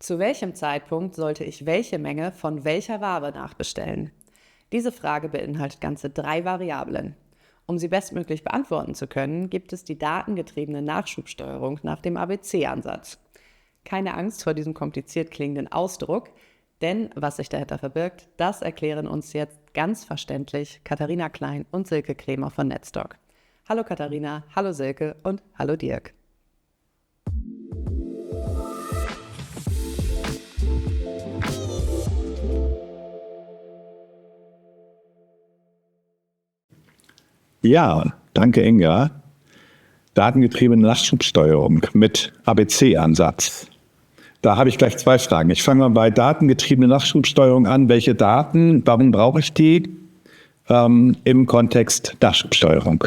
Zu welchem Zeitpunkt sollte ich welche Menge von welcher Ware nachbestellen? Diese Frage beinhaltet ganze 3 Variablen. Um sie bestmöglich beantworten zu können, gibt es die datengetriebene Nachschubsteuerung nach dem ABC-Ansatz. Keine Angst vor diesem kompliziert klingenden Ausdruck, denn was sich dahinter verbirgt, das erklären uns jetzt ganz verständlich Katharina Klein und Silke Kremer von Netstock. Hallo Katharina, hallo Silke und hallo Dirk. Ja, danke Inga. Datengetriebene Nachschubsteuerung mit ABC-Ansatz. Da habe ich gleich 2 Fragen. Ich fange mal bei datengetriebene Nachschubsteuerung an. Welche Daten, warum brauche ich die im Kontext Nachschubsteuerung?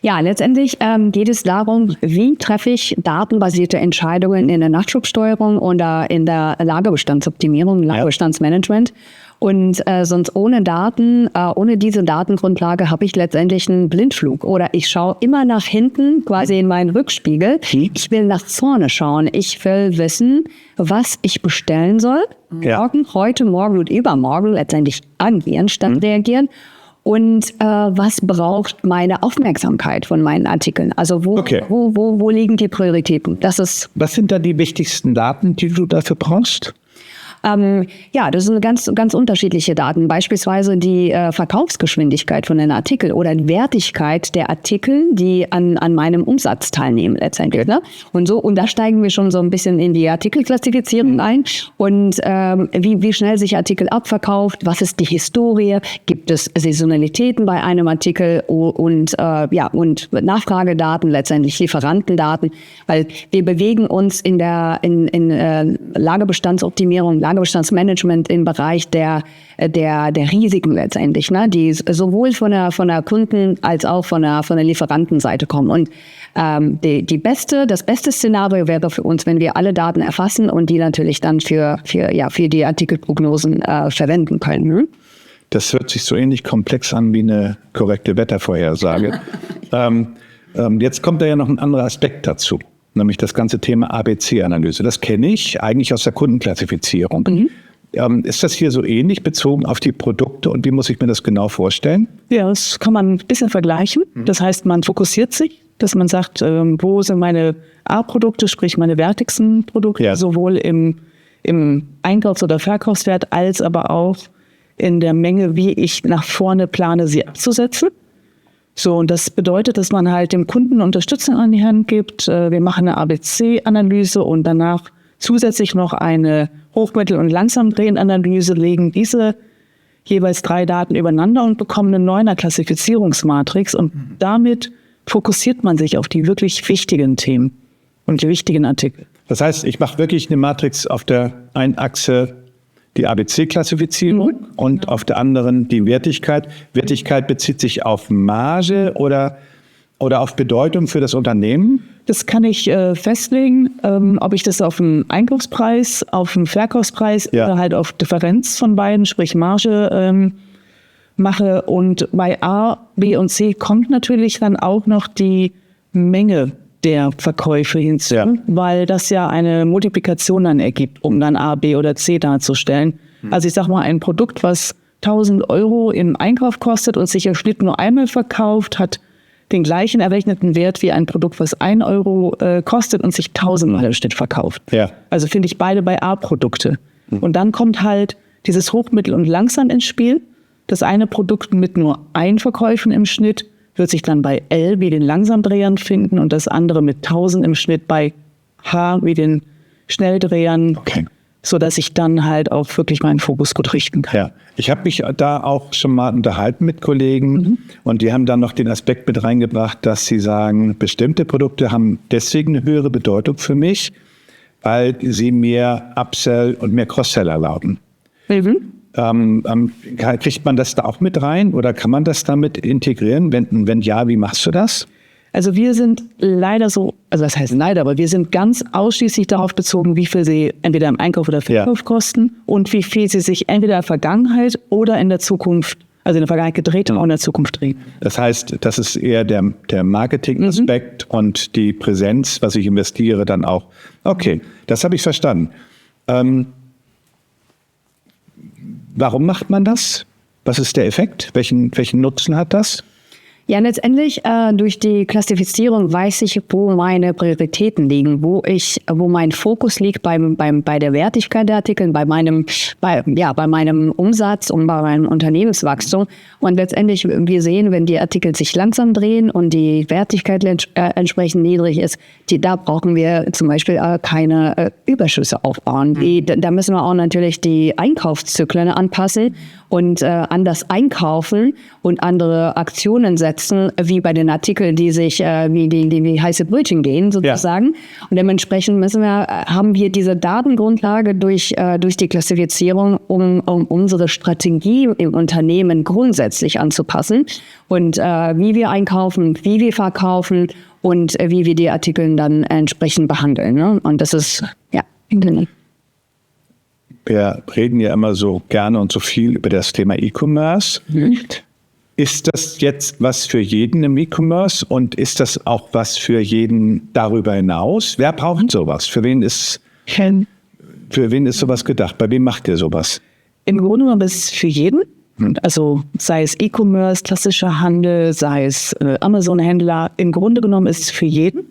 Ja, letztendlich geht es darum, wie treffe ich datenbasierte Entscheidungen in der Nachschubsteuerung oder in der Lagerbestandsoptimierung, Lagerbestandsmanagement. Und sonst ohne Daten, ohne diese Datengrundlage habe ich letztendlich einen Blindflug. Oder ich schaue immer nach hinten, quasi in meinen Rückspiegel. Ich will nach vorne schauen. Ich will wissen, was ich bestellen soll. Morgen, heute, morgen und übermorgen letztendlich agieren statt reagieren. Und was braucht meine Aufmerksamkeit von meinen Artikeln? Also wo liegen die Prioritäten? Was sind da die wichtigsten Daten, die du dafür brauchst? Das sind ganz unterschiedliche Daten. Beispielsweise die Verkaufsgeschwindigkeit von den Artikeln oder die Wertigkeit der Artikel, die an meinem Umsatz teilnehmen letztendlich. Ne? Und da steigen wir schon so ein bisschen in die Artikelklassifizierung ein. Und wie schnell sich Artikel abverkauft, was ist die Historie, gibt es Saisonalitäten bei einem Artikel und Nachfragedaten, letztendlich Lieferantendaten, weil wir bewegen uns in Lagerbestandsoptimierung, Lagerbestandsmanagement im Bereich der Risiken letztendlich, ne, die sowohl von der Kunden- als auch von der Lieferantenseite kommen. Und das beste Szenario wäre für uns, wenn wir alle Daten erfassen und die natürlich dann für die Artikelprognosen verwenden können. Das hört sich so ähnlich komplex an wie eine korrekte Wettervorhersage. Jetzt kommt da ja noch ein anderer Aspekt dazu. Nämlich das ganze Thema ABC-Analyse. Das kenne ich eigentlich aus der Kundenklassifizierung. Ist das hier so ähnlich bezogen auf die Produkte und wie muss ich mir das genau vorstellen? Ja, das kann man ein bisschen vergleichen. Das heißt, man fokussiert sich, dass man sagt, wo sind meine A-Produkte, sprich meine wertigsten Produkte, sowohl im Einkaufs- oder Verkaufswert als aber auch in der Menge, wie ich nach vorne plane, sie abzusetzen. So, und das bedeutet, dass man halt dem Kunden Unterstützung an die Hand gibt. Wir machen eine ABC-Analyse und danach zusätzlich noch eine Hochmittel- und Langsamdrehen-Analyse, legen diese jeweils 3 Daten übereinander und bekommen eine 9er-Klassifizierungsmatrix. Und damit fokussiert man sich auf die wirklich wichtigen Themen und die wichtigen Artikel. Das heißt, ich mache wirklich eine Matrix auf der einen Achse die ABC-Klassifizierung und auf der anderen die Wertigkeit. Wertigkeit bezieht sich auf Marge oder auf Bedeutung für das Unternehmen? Das kann ich festlegen, ob ich das auf den Einkaufspreis, auf den Verkaufspreis oder halt auf Differenz von beiden, sprich Marge, mache. Und bei A, B und C kommt natürlich dann auch noch die Menge der Verkäufe hinzu, weil das ja eine Multiplikation dann ergibt, um dann A, B oder C darzustellen. Also ich sag mal, ein Produkt, was 1.000 € im Einkauf kostet und sich im Schnitt nur einmal verkauft, hat den gleichen errechneten Wert wie ein Produkt, was 1 € kostet und sich 1.000-mal im Schnitt verkauft. Ja. Also finde ich beide bei A-Produkte. Und dann kommt halt dieses Hochmittel und Langsam ins Spiel. Das eine Produkt mit nur 1 Verkäufen im Schnitt wird sich dann bei L wie den Langsamdrehern finden und das andere mit 1.000 im Schnitt bei H wie den Schnelldrehern, sodass ich dann halt auch wirklich meinen Fokus gut richten kann. Ja, ich habe mich da auch schon mal unterhalten mit Kollegen und die haben dann noch den Aspekt mit reingebracht, dass sie sagen, bestimmte Produkte haben deswegen eine höhere Bedeutung für mich, weil sie mehr Upsell und mehr Cross-Sell erlauben. Kriegt man das da auch mit rein oder kann man das damit integrieren? Wenn ja, wie machst du das? Also wir sind leider so, also das heißt leider, aber wir sind ganz ausschließlich darauf bezogen, wie viel sie entweder im Einkauf oder Verkauf kosten und wie viel sie sich entweder in der Vergangenheit oder in der Zukunft Also in der Vergangenheit gedreht und auch in der Zukunft drehen. Das heißt, das ist eher der Marketing-Aspekt und die Präsenz, was ich investiere, dann auch. Okay, das habe ich verstanden. Warum macht man das? Was ist der Effekt? Welchen Nutzen hat das? Ja, letztendlich durch die Klassifizierung weiß ich, wo meine Prioritäten liegen, wo mein Fokus liegt bei der Wertigkeit der Artikel, bei meinem Umsatz und bei meinem Unternehmenswachstum. Und letztendlich, wir sehen, wenn die Artikel sich langsam drehen und die Wertigkeit entsprechend niedrig ist, da brauchen wir zum Beispiel keine Überschüsse aufbauen. Da müssen wir auch natürlich die Einkaufszyklen anpassen und anders einkaufen und andere Aktionen setzen, wie bei den Artikeln, die sich wie heiße Brötchen gehen, sozusagen. Ja. Und dementsprechend haben wir diese Datengrundlage durch die Klassifizierung, um unsere Strategie im Unternehmen grundsätzlich anzupassen und wie wir einkaufen, wie wir verkaufen und wie wir die Artikel dann entsprechend behandeln. Ne? Und das ist, ja, wir reden ja immer so gerne und so viel über das Thema E-Commerce. Ist das jetzt was für jeden im E-Commerce und ist das auch was für jeden darüber hinaus? Wer braucht sowas? Für wen ist sowas gedacht? Bei wem macht ihr sowas? Im Grunde genommen ist es für jeden. Also sei es E-Commerce, klassischer Handel, sei es Amazon-Händler. Im Grunde genommen ist es für jeden.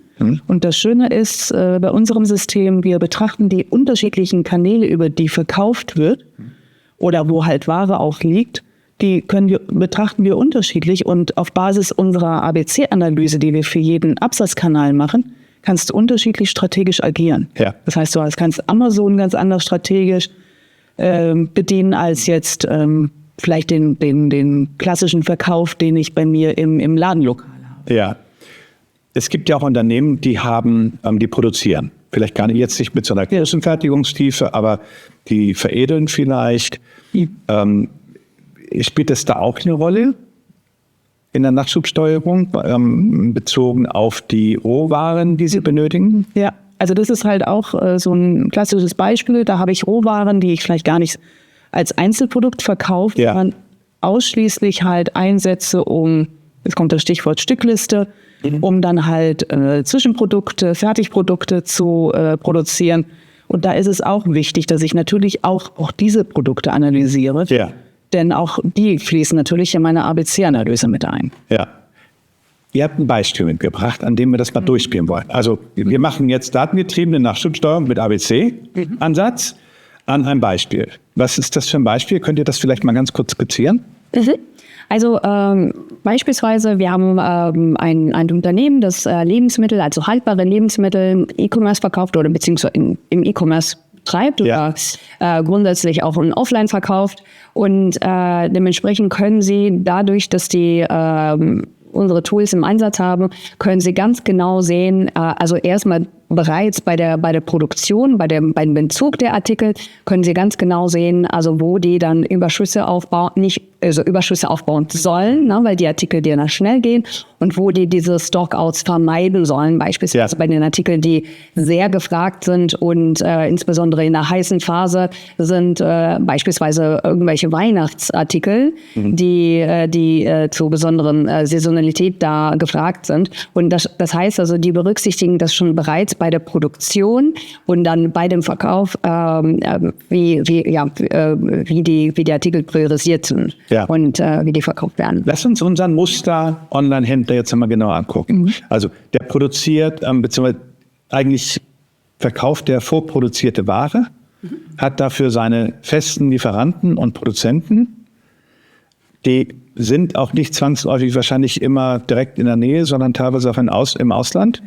Und das Schöne ist, bei unserem System, wir betrachten die unterschiedlichen Kanäle, über die verkauft wird oder wo halt Ware auch liegt, betrachten wir unterschiedlich und auf Basis unserer ABC-Analyse, die wir für jeden Absatzkanal machen, kannst du unterschiedlich strategisch agieren. Ja. Das heißt, du kannst Amazon ganz anders strategisch bedienen als jetzt vielleicht den klassischen Verkauf, den ich bei mir im Ladenlokal habe. Ja. Es gibt ja auch Unternehmen, die produzieren. Vielleicht gar nicht jetzt nicht mit so einer großen Fertigungstiefe, aber die veredeln vielleicht. Spielt das da auch eine Rolle in der Nachschubsteuerung, bezogen auf die Rohwaren, die sie benötigen? Ja, also das ist halt auch so ein klassisches Beispiel. Da habe ich Rohwaren, die ich vielleicht gar nicht als Einzelprodukt verkaufe, sondern ausschließlich halt einsetze, jetzt kommt das Stichwort Stückliste, um dann halt Zwischenprodukte, Fertigprodukte zu produzieren. Und da ist es auch wichtig, dass ich natürlich auch diese Produkte analysiere. Ja. Denn auch die fließen natürlich in meine ABC-Analyse mit ein. Ja. Ihr habt ein Beispiel mitgebracht, an dem wir das mal durchspielen wollen. Also wir machen jetzt datengetriebene Nachschubsteuerung mit ABC-Ansatz an einem Beispiel. Was ist das für ein Beispiel? Könnt ihr das vielleicht mal ganz kurz skizzieren? Also beispielsweise, wir haben ein Unternehmen, das Lebensmittel, also haltbare Lebensmittel, E-Commerce verkauft oder beziehungsweise im E-Commerce treibt oder grundsätzlich auch offline verkauft. Und dementsprechend können Sie dadurch, dass die unsere Tools im Einsatz haben, können Sie ganz genau sehen, also erstmal bereits bei der Produktion, beim Bezug der Artikel, können Sie ganz genau sehen, also wo die dann Überschüsse aufbauen sollen, weil die Artikel dir dann schnell gehen und wo die diese Stockouts vermeiden sollen, beispielsweise bei den Artikeln, die sehr gefragt sind und insbesondere in der heißen Phase sind beispielsweise irgendwelche Weihnachtsartikel, die zu besonderen Saisonalität da gefragt sind. Und das heißt also, die berücksichtigen das schon bereits bei der Produktion und dann bei dem Verkauf, wie die Artikel priorisiert sind und wie die verkauft werden. Lass uns unseren Muster-Online-Händler jetzt einmal genau angucken. Also der produziert, beziehungsweise eigentlich verkauft der vorproduzierte Ware, hat dafür seine festen Lieferanten und Produzenten. Die sind auch nicht zwangsläufig wahrscheinlich immer direkt in der Nähe, sondern teilweise auch im Ausland.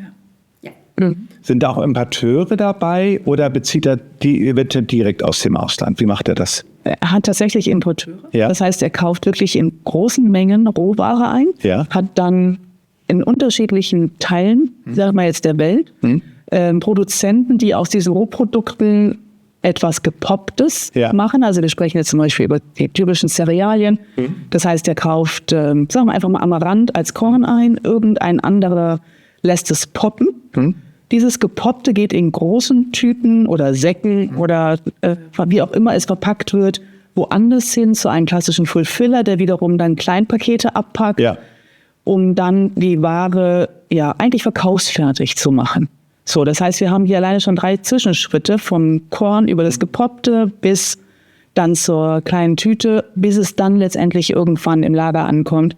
Sind da auch Importeure dabei oder bezieht er die direkt aus dem Ausland? Wie macht er das? Er hat tatsächlich Importeure. Ja. Das heißt, er kauft wirklich in großen Mengen Rohware ein, hat dann in unterschiedlichen Teilen, sagen wir jetzt der Welt, Produzenten, die aus diesen Rohprodukten etwas Gepopptes machen. Also wir sprechen jetzt zum Beispiel über die typischen Cerealien. Das heißt, er kauft, sagen wir einfach mal Amaranth als Korn ein, irgendein anderer lässt es poppen. Dieses Gepoppte geht in großen Tüten oder Säcken oder wie auch immer es verpackt wird, woanders hin zu einem klassischen Fulfiller, der wiederum dann Kleinpakete abpackt, um dann die Ware eigentlich verkaufsfertig zu machen. So, das heißt, wir haben hier alleine schon 3 Zwischenschritte, vom Korn über das Gepoppte bis dann zur kleinen Tüte, bis es dann letztendlich irgendwann im Lager ankommt.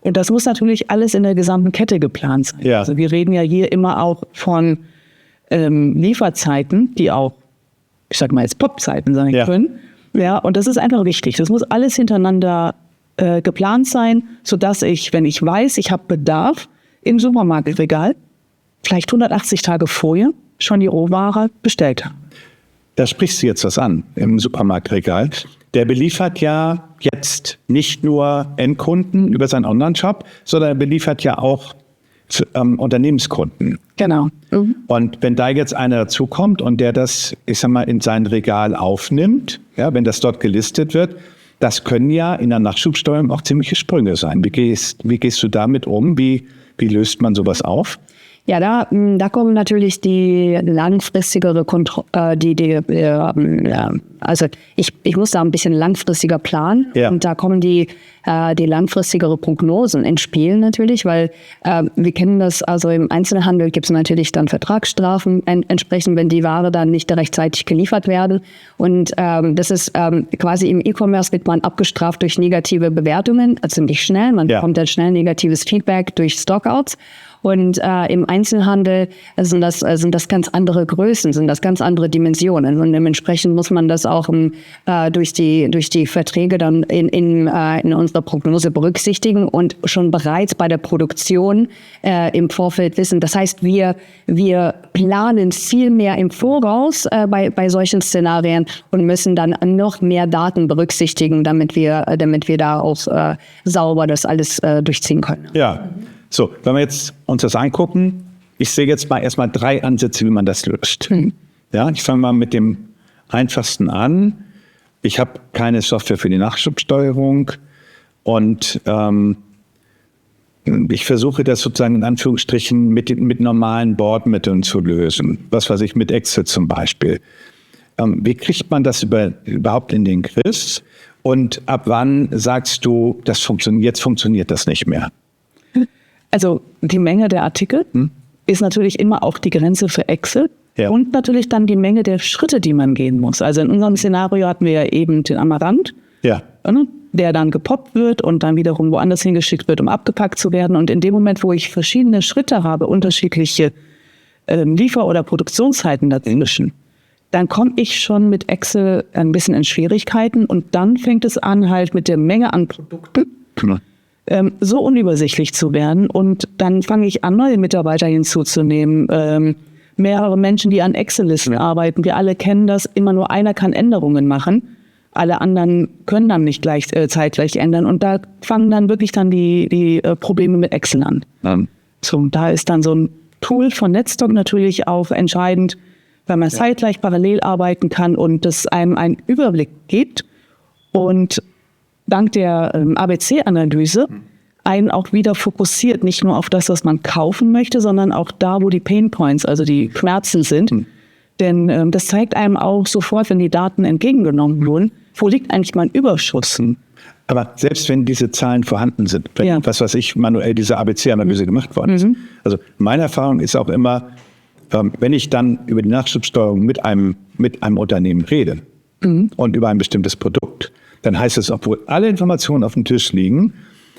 Und das muss natürlich alles in der gesamten Kette geplant sein. Ja. Also wir reden ja hier immer auch von Lieferzeiten, die auch, ich sag mal jetzt Popzeiten sein können. Ja, und das ist einfach wichtig. Das muss alles hintereinander geplant sein, sodass ich, wenn ich weiß, ich habe Bedarf im Supermarktregal, vielleicht 180 Tage vorher schon die Rohware bestellt habe. Da sprichst du jetzt was an im Supermarktregal. Der beliefert ja jetzt nicht nur Endkunden über seinen Online-Shop, sondern er beliefert ja auch Unternehmenskunden. Genau. Und wenn da jetzt einer dazukommt und der das, ich sag mal, in sein Regal aufnimmt, wenn das dort gelistet wird, das können ja in der Nachschubsteuerung auch ziemliche Sprünge sein. Wie gehst du damit um? Wie löst man sowas auf? Ja, da kommen natürlich die langfristigere also ich muss da ein bisschen langfristiger planen. Und da kommen die langfristigere Prognosen ins Spiel natürlich, weil wir kennen das, also im Einzelhandel gibt es natürlich dann Vertragsstrafen entsprechend, wenn die Ware dann nicht rechtzeitig geliefert werden. Und das ist quasi im E-Commerce wird man abgestraft durch negative Bewertungen, ziemlich schnell. Man bekommt dann schnell negatives Feedback durch Stockouts. Und im Einzelhandel sind das ganz andere Größen, sind das ganz andere Dimensionen. Und dementsprechend muss man das auch durch die Verträge dann in unserer Prognose berücksichtigen und schon bereits bei der Produktion im Vorfeld wissen. Das heißt, wir planen viel mehr im Voraus bei solchen Szenarien und müssen dann noch mehr Daten berücksichtigen, damit wir da auch sauber das alles durchziehen können. Ja. So, wenn wir jetzt uns das angucken, ich sehe jetzt mal erstmal 3 Ansätze, wie man das löst. Ja, ich fange mal mit dem einfachsten an. Ich habe keine Software für die Nachschubsteuerung und ich versuche das sozusagen in Anführungsstrichen mit normalen Bordmitteln zu lösen. Was weiß ich, mit Excel zum Beispiel. Wie kriegt man das überhaupt in den Griff? Und ab wann sagst du, jetzt funktioniert das nicht mehr? Also die Menge der Artikel ist natürlich immer auch die Grenze für Excel und natürlich dann die Menge der Schritte, die man gehen muss. Also in unserem Szenario hatten wir ja eben den Amaranth, der dann gepoppt wird und dann wiederum woanders hingeschickt wird, um abgepackt zu werden. Und in dem Moment, wo ich verschiedene Schritte habe, unterschiedliche Liefer- oder Produktionszeiten dazwischen, dann komme ich schon mit Excel ein bisschen in Schwierigkeiten und dann fängt es an halt mit der Menge an Produkten so unübersichtlich zu werden und dann fange ich an, neue Mitarbeiter hinzuzunehmen, mehrere Menschen, die an Excel-Listen arbeiten. Wir alle kennen das, immer nur einer kann Änderungen machen, alle anderen können dann nicht zeitgleich ändern und da fangen dann wirklich dann die Probleme mit Excel an. So, da ist dann so ein Tool von Netstock natürlich auch entscheidend, weil man zeitgleich parallel arbeiten kann und das einem einen Überblick gibt und dank der ABC-Analyse einen auch wieder fokussiert, nicht nur auf das, was man kaufen möchte, sondern auch da, wo die Painpoints, also die Schmerzen sind. Denn das zeigt einem auch sofort, wenn die Daten entgegengenommen wurden, wo liegt eigentlich mein Überschuss. Aber selbst wenn diese Zahlen vorhanden sind, wenn, was weiß ich, manuell diese ABC-Analyse gemacht worden ist. Also meine Erfahrung ist auch immer, wenn ich dann über die Nachschubsteuerung mit einem Unternehmen rede und über ein bestimmtes Produkt, dann heißt es, obwohl alle Informationen auf dem Tisch liegen,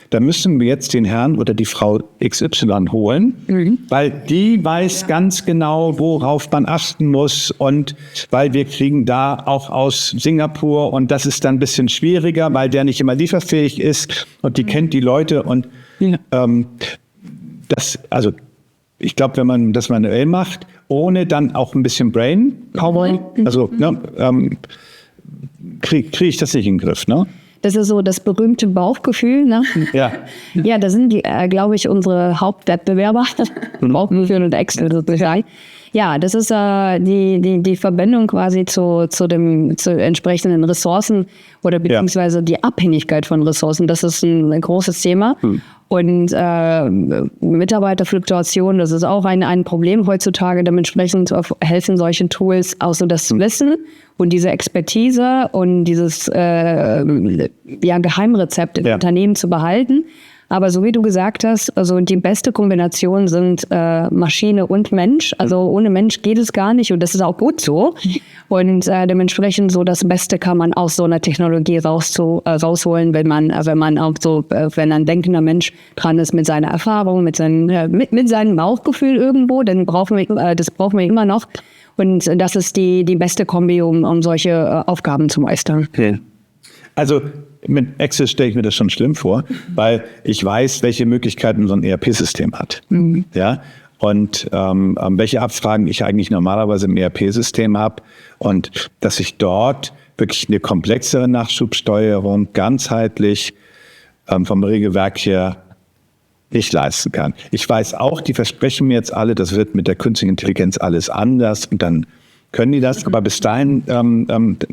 da müssen wir jetzt den Herrn oder die Frau XY holen, weil die weiß ganz genau, worauf man achten muss und weil wir kriegen da auch aus Singapur und das ist dann ein bisschen schwieriger, weil der nicht immer lieferfähig ist und die kennt die Leute und also ich glaube, wenn man das manuell macht, ohne dann auch ein bisschen Brainpower, also kriege ich das nicht in den Griff, ne? Das ist so das berühmte Bauchgefühl, ne? Ja, das sind, glaube ich, unsere Hauptwettbewerber. Bauchgefühl und Excel sozusagen. Ja, das ist die Verbindung quasi zu entsprechenden Ressourcen oder beziehungsweise die Abhängigkeit von Ressourcen. Das ist ein großes Thema. Und Mitarbeiterfluktuation, das ist auch ein Problem heutzutage. Dementsprechend helfen solche Tools auch so das Wissen und diese Expertise und dieses Geheimrezept im Unternehmen zu behalten. Aber so wie du gesagt hast, also die beste Kombination sind Maschine und Mensch. Also ohne Mensch geht es gar nicht und das ist auch gut so. Und dementsprechend so das Beste kann man aus so einer Technologie rausholen, wenn man auch so, wenn ein denkender Mensch dran ist mit seiner Erfahrung, mit seinem Bauchgefühl irgendwo, dann brauchen wir immer noch. Und das ist die beste Kombi, um solche Aufgaben zu meistern. Okay. Also mit Access stelle ich mir das schon schlimm vor, weil ich weiß, welche Möglichkeiten so ein ERP-System hat. Ja? Und welche Abfragen ich eigentlich normalerweise im ERP-System habe und dass ich dort wirklich eine komplexere Nachschubsteuerung ganzheitlich vom Regelwerk her nicht leisten kann. Ich weiß auch, die versprechen mir jetzt alle, das wird mit der künstlichen Intelligenz alles anders und dann können die das, aber bis dahin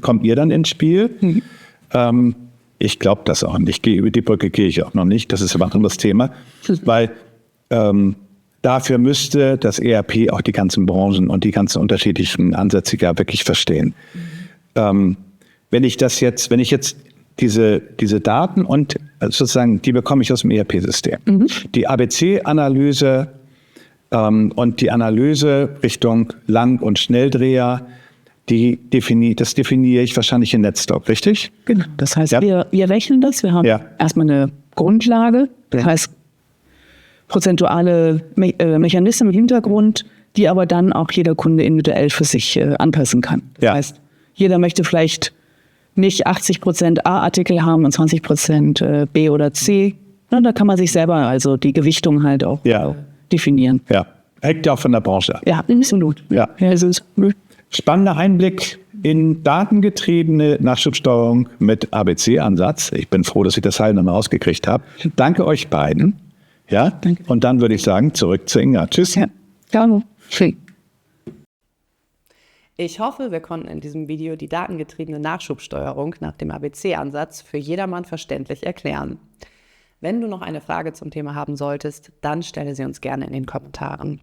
kommt ihr dann ins Spiel. Ich glaube das auch nicht. Über die Brücke gehe ich auch noch nicht. Das ist aber ein anderes Thema. Weil dafür müsste das ERP auch die ganzen Branchen und die ganzen unterschiedlichen Ansätze ja wirklich verstehen. Wenn ich jetzt diese Daten und sozusagen, die bekomme ich aus dem ERP-System. Die ABC-Analyse und die Analyse Richtung Lang- und Schnelldreher, das definiere ich wahrscheinlich in NetStock, richtig? Genau. Das heißt, wir rechnen das. Wir haben erstmal eine Grundlage, das heißt prozentuale Mechanismen im Hintergrund, die aber dann auch jeder Kunde individuell für sich anpassen kann. Das heißt, jeder möchte vielleicht nicht 80% A-Artikel haben und 20% B oder C. Na, da kann man sich selber also die Gewichtung halt auch definieren. Ja, hängt ja auch von der Branche ab. Ja, absolut. Ja. Spannender Einblick in datengetriebene Nachschubsteuerung mit ABC-Ansatz. Ich bin froh, dass ich das Heil nochmal rausgekriegt habe. Danke euch beiden. Ja, danke. Und dann würde ich sagen, zurück zu Inga. Tschüss. Ja, ciao. Ich hoffe, wir konnten in diesem Video die datengetriebene Nachschubsteuerung nach dem ABC-Ansatz für jedermann verständlich erklären. Wenn du noch eine Frage zum Thema haben solltest, dann stelle sie uns gerne in den Kommentaren.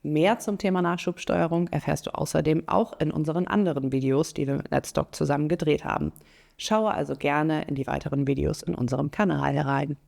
Mehr zum Thema Nachschubsteuerung erfährst du außerdem auch in unseren anderen Videos, die wir mit NetStock zusammen gedreht haben. Schaue also gerne in die weiteren Videos in unserem Kanal herein.